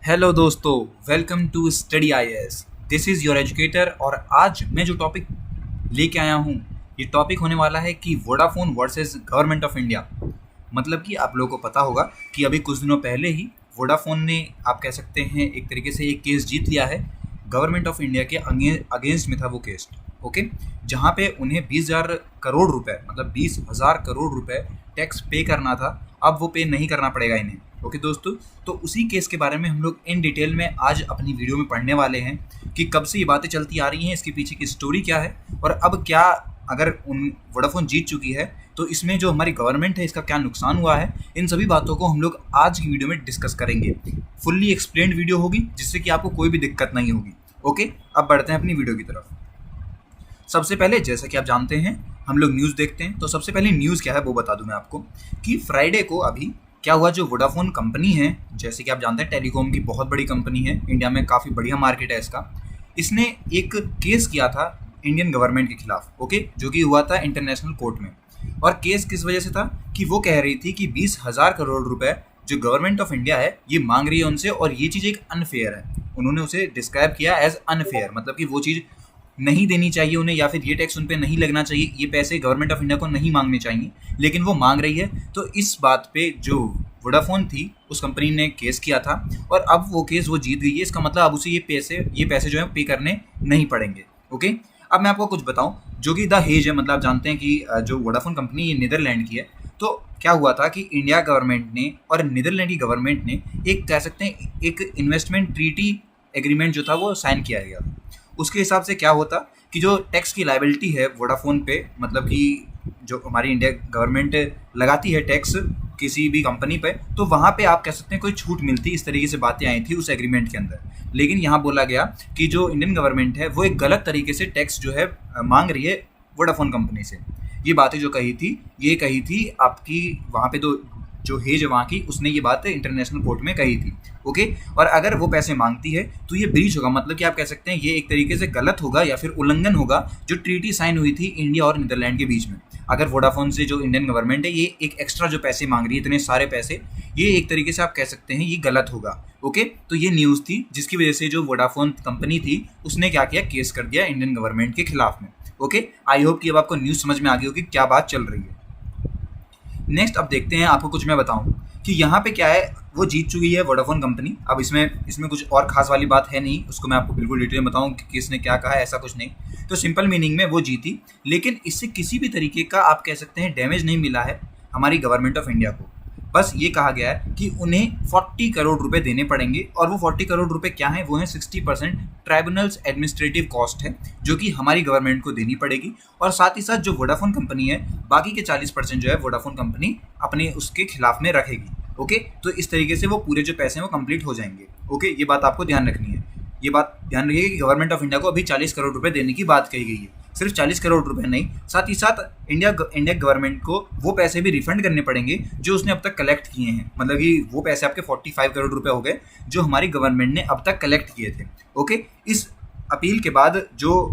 Hello दोस्तों, welcome to study IAS. This is your educator और आज मैं जो टॉपिक लेके आया हूँ, ये टॉपिक होने वाला है कि Vodafone versus government of India. मतलब कि आप लोगों को पता होगा कि अभी कुछ दिनों पहले ही वोडाफोन ने, आप कह सकते हैं, एक तरीके से एक केस जीत लिया है। गवर्नमेंट ऑफ इंडिया के अगेंस्ट में था वो केस। ओके, जहाँ पे उन्हें 20,000 करोड़ रुपए, मतलब 20,000 करोड़ रुपए टैक्स पे करना था। अब वो पे नहीं करना पड़ेगा इन्हें। ओके दोस्तों, तो उसी केस के बारे में हम लोग इन डिटेल में आज अपनी वीडियो में पढ़ने वाले हैं कि कब से ये बातें चलती आ रही हैं, इसके पीछे की स्टोरी क्या है और अब क्या, अगर वोडाफोन जीत चुकी है तो इसमें जो हमारी गवर्नमेंट है इसका क्या नुकसान हुआ है। इन सभी बातों को हम लोग आज की वीडियो में डिस्कस करेंगे। फुल्ली एक्सप्लेन्ड वीडियो होगी जिससे कि आपको कोई भी दिक्कत नहीं होगी। ओके, अब बढ़ते हैं अपनी वीडियो की तरफ। सबसे पहले, जैसा कि आप जानते हैं, हम लोग न्यूज़ देखते हैं, तो सबसे पहले न्यूज़ क्या है वो बता दूं मैं आपको कि फ्राइडे को अभी क्या हुआ। जो वोडाफोन कंपनी है, जैसे कि आप जानते हैं, टेलीकॉम की बहुत बड़ी कंपनी है, इंडिया में काफ़ी बढ़िया मार्केट है इसका। इसने एक केस किया था इंडियन गवर्नमेंट के खिलाफ। ओके, जो कि हुआ था इंटरनेशनल कोर्ट में। और केस किस वजह से था कि वो कह रही थी कि 20,000 करोड़ रुपए जो गवर्नमेंट ऑफ इंडिया है ये मांग रही है उनसे, और ये चीज़ एक अनफेयर है। उन्होंने उसे डिस्क्राइब किया एज अनफेयर, मतलब कि वो चीज़ नहीं देनी चाहिए उन्हें, या फिर ये टैक्स उन पर नहीं लगना चाहिए, ये पैसे गवर्नमेंट ऑफ इंडिया को नहीं मांगने चाहिए, लेकिन वो मांग रही है। तो इस बात पे जो वोडाफोन थी उस कंपनी ने केस किया था और अब वो केस वो जीत गई है। इसका मतलब अब उसे ये पैसे जो है पे करने नहीं पड़ेंगे। ओके, अब मैं आपको कुछ बताऊं जो कि द हेज है। मतलब आप जानते हैं कि जो वोडाफोन कंपनी ये नीदरलैंड की है। तो क्या हुआ था कि इंडिया गवर्नमेंट ने और नीदरलैंड की गवर्नमेंट ने एक, कह सकते हैं, एक इन्वेस्टमेंट ट्रीटी एग्रीमेंट जो था वो साइन किया गया। उसके हिसाब से क्या होता कि जो टैक्स की लायबिलिटी है वोडाफोन पे, मतलब कि जो हमारी इंडिया गवर्नमेंट लगाती है टैक्स किसी भी कंपनी पे, तो वहाँ पे आप कह सकते हैं कोई छूट मिलती। इस तरीके से बातें आई थी उस एग्रीमेंट के अंदर। लेकिन यहाँ बोला गया कि जो इंडियन गवर्नमेंट है वो एक गलत तरीके से टैक्स जो है मांग रही है वोडाफोन कंपनी से। ये बातें जो कही थी, ये कही थी आपकी वहाँ पे जो हेज है वहाँ की, उसने ये बात इंटरनेशनल कोर्ट में कही थी। ओके, और अगर वो पैसे मांगती है तो ये ब्रीच होगा, मतलब कि आप कह सकते हैं ये एक तरीके से गलत होगा या फिर उल्लंघन होगा जो ट्रीटी साइन हुई थी इंडिया और नीदरलैंड के बीच में। अगर वोडाफोन से जो इंडियन गवर्नमेंट है ये एक एक्स्ट्रा जो पैसे मांग रही है, इतने सारे पैसे, ये एक तरीके से आप कह सकते हैं ये गलत होगा। ओके, तो ये न्यूज़ थी जिसकी वजह से जो वोडाफोन कंपनी थी उसने क्या किया, केस कर दिया इंडियन गवर्नमेंट के खिलाफ में। ओके, आई होप कि अब आपको न्यूज़ समझ में आ गई होगी क्या बात चल रही है। नेक्स्ट अब देखते हैं, आपको कुछ मैं बताऊं कि यहाँ पे क्या है, वो जीत चुकी है वोडाफोन कंपनी। अब इसमें कुछ और खास वाली बात है नहीं, उसको मैं आपको बिल्कुल डिटेल में बताऊं कि किसने क्या कहा है, ऐसा कुछ नहीं। तो सिंपल मीनिंग में वो जीती, लेकिन इससे किसी भी तरीके का, आप कह सकते हैं, डैमेज नहीं मिला है हमारी गवर्नमेंट ऑफ इंडिया को। बस ये कहा गया है कि उन्हें 40 करोड़ रुपए देने पड़ेंगे, और वो 40 करोड़ रुपए क्या हैं, वो हैं 60% ट्राइब्यूनल्स एडमिनिस्ट्रेटिव कॉस्ट है जो कि हमारी गवर्नमेंट को देनी पड़ेगी। और साथ ही साथ जो वोडाफोन कंपनी है, बाकी के 40% जो है वोडाफोन कंपनी अपने उसके खिलाफ में रखेगी। ओके, तो इस तरीके से वो पूरे जो पैसे हैं वो कंप्लीट हो जाएंगे। ओके, ये बात आपको ध्यान रखनी है। ये बात ध्यान रखिए कि गवर्नमेंट ऑफ इंडिया को अभी 40 करोड़ रुपए देने की बात कही गई है। सिर्फ 40 करोड़ रुपए नहीं, साथ ही साथ इंडिया गवर्नमेंट को वो पैसे भी रिफंड करने पड़ेंगे जो उसने अब तक कलेक्ट किए हैं। मतलब कि वो पैसे आपके 45 करोड़ रुपए हो गए जो हमारी गवर्नमेंट ने अब तक कलेक्ट किए थे। ओके, इस अपील के बाद जो,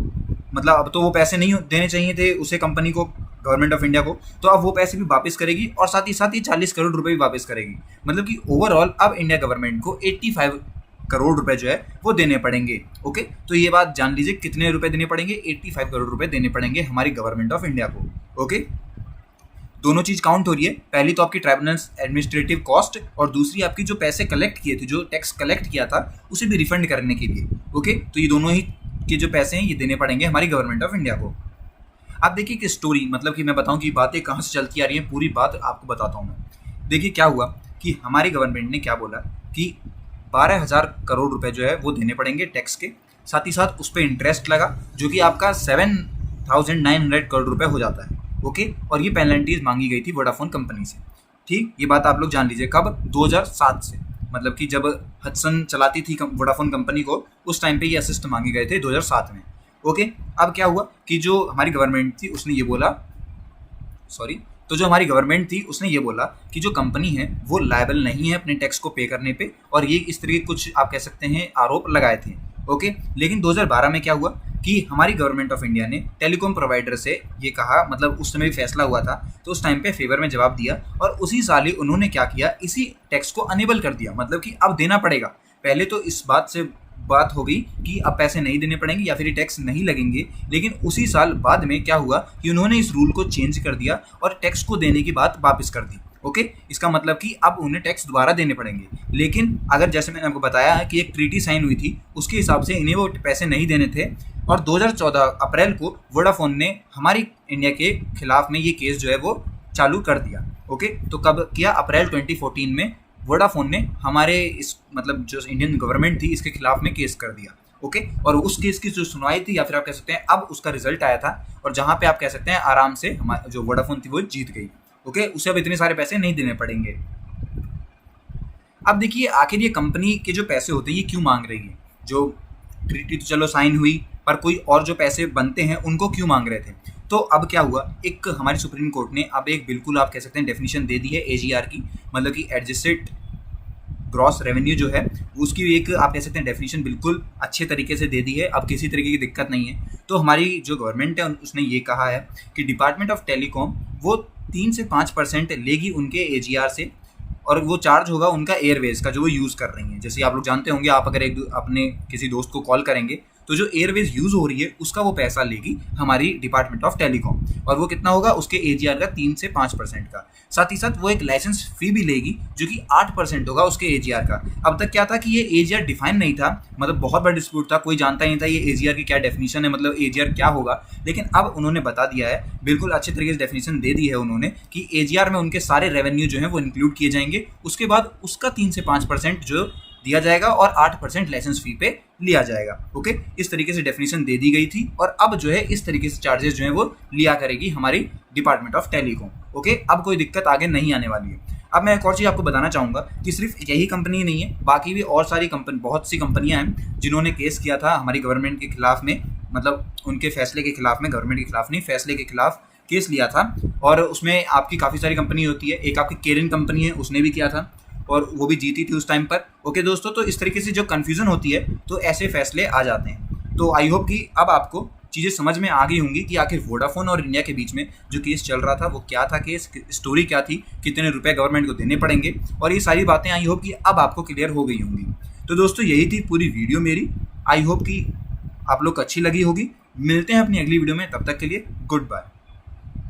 मतलब अब तो वो पैसे नहीं देने चाहिए थे उसे, कंपनी को, गवर्नमेंट ऑफ इंडिया को, तो अब वो पैसे भी वापस करेगी और साथ ही ये 40 करोड़ रुपए भी वापस करेगी। मतलब कि ओवरऑल अब इंडिया गवर्नमेंट को 85 करोड़ रुपए जो है वो देने पड़ेंगे। ओके, तो ये बात जान लीजिए, कितने रुपए देने पड़ेंगे, 85 करोड़ रुपए देने पड़ेंगे हमारी गवर्नमेंट ऑफ इंडिया को। ओके, दोनों चीज़ काउंट हो रही है। पहली तो आपकी ट्राइब्यूनल्स एडमिनिस्ट्रेटिव कॉस्ट, और दूसरी आपकी जो पैसे कलेक्ट किए थे, जो टैक्स कलेक्ट किया था उसे भी रिफंड करने के लिए। ओके, तो ये दोनों ही के जो पैसे हैं ये देने पड़ेंगे हमारी गवर्नमेंट ऑफ इंडिया को। आप देखिए कि स्टोरी, मतलब कि मैं बताऊं कि बातें कहाँ से चलती आ रही हैं, पूरी बात आपको बताता हूं मैं। देखिए क्या हुआ कि हमारी गवर्नमेंट ने क्या बोला कि 12,000 करोड़ रुपए जो है वो देने पड़ेंगे टैक्स के, साथ ही साथ उस पर इंटरेस्ट लगा जो कि आपका 7,900 करोड़ रुपए हो जाता है। ओके, और ये पेनल्टीज मांगी गई थी वोडाफोन कंपनी से। ठीक, ये बात आप लोग जान लीजिए। कब? 2007 से, मतलब कि जब हडसन चलाती थी वोडाफोन कंपनी को, उस टाइम पे ये असिस्ट मांगे गए थे 2007 में। ओके, अब क्या हुआ कि जो हमारी गवर्नमेंट थी उसने ये बोला, तो जो हमारी गवर्नमेंट थी उसने ये बोला कि जो कंपनी है वो लायबल नहीं है अपने टैक्स को पे करने पे, और ये इस तरीके कुछ, आप कह सकते हैं, आरोप लगाए थे। ओके, लेकिन 2012 में क्या हुआ कि हमारी गवर्नमेंट ऑफ इंडिया ने टेलीकॉम प्रोवाइडर से ये कहा, मतलब उस समय भी फैसला हुआ था, तो उस टाइम पे फेवर में जवाब दिया, और उसी साल ही उन्होंने क्या किया, इसी टैक्स को अनेबल कर दिया, मतलब कि अब देना पड़ेगा। पहले तो इस बात हो गई कि अब पैसे नहीं देने पड़ेंगे या फिर ये टैक्स नहीं लगेंगे, लेकिन उसी साल बाद में क्या हुआ कि उन्होंने इस रूल को चेंज कर दिया और टैक्स को देने की बात वापस कर दी। ओके, इसका मतलब कि अब उन्हें टैक्स दोबारा देने पड़ेंगे। लेकिन अगर जैसे मैंने आपको बताया है कि एक ट्रीटी साइन हुई थी, उसके हिसाब से इन्हें वो पैसे नहीं देने थे और 2014 अप्रैल को वोडाफोन ने हमारी इंडिया के खिलाफ में ये केस जो है वो चालू कर दिया। ओके, तो कब किया? अप्रैल 2014 में वोडाफोन ने हमारे इस मतलब जो इंडियन गवर्नमेंट थी इसके खिलाफ में केस कर दिया। ओके, और उस केस की जो सुनवाई थी या फिर आप कह सकते हैं अब उसका रिजल्ट आया था, और जहां पे आप कह सकते हैं आराम से हमारी जो वोडाफोन थी वो जीत गई। ओके, उसे अब इतने सारे पैसे नहीं देने पड़ेंगे। अब देखिए आखिर ये कंपनी के जो पैसे होते हैं ये क्यों मांग रही है? जो ट्रीटी तो चलो साइन हुई, पर कोई और जो पैसे बनते हैं उनको क्यों मांग रहे थे? तो अब क्या हुआ, एक हमारी सुप्रीम कोर्ट ने अब एक बिल्कुल आप कह सकते हैं डेफिनेशन दे दी है एजीआर की, मतलब कि एडजस्टेड ग्रॉस रेवेन्यू जो है उसकी एक आप कह सकते हैं डेफिनेशन बिल्कुल अच्छे तरीके से दे दी है। अब किसी तरीके की दिक्कत नहीं है। तो हमारी जो गवर्नमेंट है उसने ये कहा है कि डिपार्टमेंट ऑफ टेलीकॉम वो 3 से 5% लेगी उनके एजीआर से, और वो चार्ज होगा उनका एयरवेज का जो वो यूज़ कर रही हैं। जैसे आप लोग जानते होंगे, आप अगर अपने किसी दोस्त को कॉल करेंगे तो जो एयरवेज यूज़ हो रही है उसका वो पैसा लेगी हमारी डिपार्टमेंट ऑफ टेलीकॉम, और वो कितना होगा उसके एजीआर का 3 से 5% का। साथ ही साथ वो एक लाइसेंस फ़ी भी लेगी जो कि 8% होगा उसके एजीआर का। अब तक क्या था कि ये एजीआर डिफाइन नहीं था, मतलब बहुत बड़ा डिस्प्यूट था, कोई जानता ही नहीं था ये एजीआर की क्या डेफिनेशन है, मतलब एजीआर क्या होगा। लेकिन अब उन्होंने बता दिया है, बिल्कुल अच्छे तरीके से डेफिनेशन दे दी है उन्होंने कि एजीआर में उनके सारे रेवेन्यू जो है वो इंक्लूड किए जाएंगे, उसके बाद उसका 3 से 5% जो दिया जाएगा और 8% लाइसेंस फी पे लिया जाएगा। ओके, इस तरीके से डेफिनेशन दे दी गई थी, और अब जो है इस तरीके से चार्जेस जो है वो लिया करेगी हमारी डिपार्टमेंट ऑफ टेलीकॉम। ओके, अब कोई दिक्कत आगे नहीं आने वाली है। अब मैं एक और चीज़ आपको बताना चाहूँगा कि सिर्फ यही कंपनी नहीं है, बाकी भी और सारी कंपनी, बहुत सी कंपनियाँ हैं जिन्होंने केस किया था हमारी गवर्नमेंट के खिलाफ में, मतलब उनके फैसले के खिलाफ में, गवर्नमेंट के खिलाफ नहीं, फैसले के खिलाफ केस लिया था। और उसमें आपकी काफ़ी सारी कंपनी होती है, एक आपकी केरन कंपनी है, उसने भी किया था और वो भी जीती थी उस टाइम पर। ओके दोस्तों, तो इस तरीके से जो कन्फ्यूज़न होती है तो ऐसे फैसले आ जाते हैं। तो आई होप कि अब आपको चीज़ें समझ में आ गई होंगी कि आखिर वोडाफोन और इंडिया के बीच में जो केस चल रहा था वो क्या था, केस स्टोरी क्या थी, कितने रुपए गवर्नमेंट को देने पड़ेंगे, और ये सारी बातें आई होप कि अब आपको क्लियर हो गई होंगी। तो दोस्तों यही थी पूरी वीडियो मेरी, आई होप कि आप लोग को अच्छी लगी होगी। मिलते हैं अपनी अगली वीडियो में, तब तक के लिए गुड बाय।